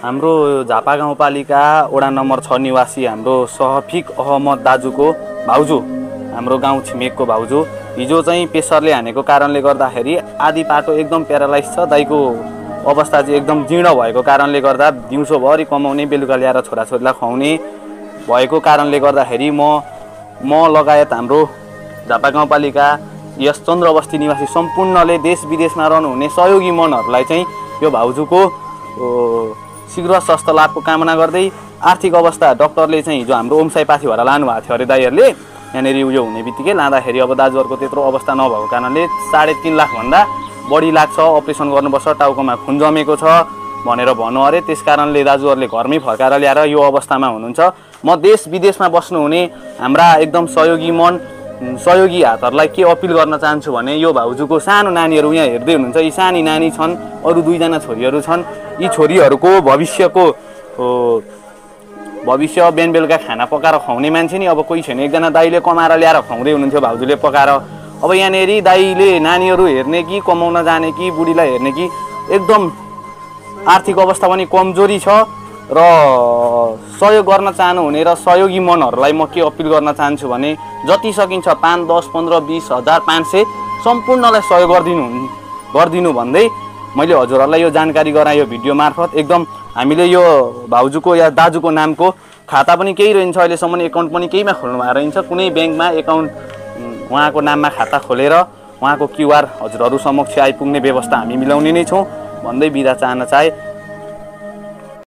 हाम्रो झापा गाउँपालिका वडा नम्बर 6 निवासी हाम्रो सहफिक अहमद दाजुको भाउजू, हाम्रो गाउँ छिमेकको भाउजू हिजो चाहिँ प्रेसरले हानेको कारणले गर्दाखेरि आधी पाटो एकदम प्यारालाइज छ। दाइको अवस्था चाहिँ एकदम जीर्ण भएको कारणले गर्दा दिउँसोभरि कमाउने, बेलुका ल्याएर छोराछोरीलाई खुवाउने भएको कारणले गर्दाखेरि म लगायत हाम्रो झापा गाउँपालिका यस चन्द्रबस्ती निवासी सम्पूर्णले देश विदेशमा रहनुहुने सहयोगी मनहरूलाई चाहिँ यो भाउजूको शीघ्र स्वास्थ्य लाभको कामना गर्दै आर्थिक अवस्था डक्टरले चाहिँ हिजो हाम्रो ओमसाई पाथी भएर लानुभएको थियो अरे दाइहरूले। यहाँनिर उयो हुने बित्तिकै लाँदाखेरि अब दाजुहरूको त्यत्रो अवस्था नभएको कारणले 3.5 लाखभन्दा बढी लाग्छ, अपरेसन गर्नुपर्छ, टाउकोमा खुन जमेको छ भनेर भन्नु अरे। त्यस कारणले दाजुहरूले घरमै फर्काएर ल्याएर यो अवस्थामा हुनुहुन्छ। म देश विदेशमा बस्नुहुने हाम्रा एकदम सहयोगी हातहरूलाई के अपिल गर्न चाहन्छु भने यो भाउजूको सानो नानीहरू यहाँ हेर्दै हुनुहुन्छ, यी सानी नानी छन्, अरू 2 जना छोरीहरू छन्। यी छोरीहरूको भविष्य बिहान बेलुका खाना पकाएर खुवाउने मान्छे नि अब कोही छैन। एकजना दाइले कमाएर ल्याएर खुवाउँदै हुनुहुन्थ्यो भाउजूले पकाएर। अब यहाँनिर दाइले नानीहरू हेर्ने कि कमाउन जाने कि बुढीलाई हेर्ने कि एकदम आर्थिक अवस्था पनि कमजोरी छ र सहयोग गर्न चाहनुहुने र सहयोगी मनहरूलाई म के अपिल गर्न चाहन्छु भने जति सकिन्छ 5, 10, 15, 20 हजार 500 सम्पूर्णलाई सहयोग गरिदिनु भन्दै मैले हजुरहरूलाई यो जानकारी गराएँ यो भिडियो मार्फत। एकदम हामीले यो भाउजूको या दाजुको नामको खाता पनि केही रहन्छ, अहिलेसम्म एकाउन्ट पनि केहीमा खोल्नु भएको रहन्छ। कुनै ब्याङ्कमा एकाउन्ट उहाँको नाममा खाता खोलेर उहाँको क्युआर हजुरहरू समक्ष आइपुग्ने व्यवस्था हामी मिलाउने नै छौँ भन्दै बिदा चाहन चाहे।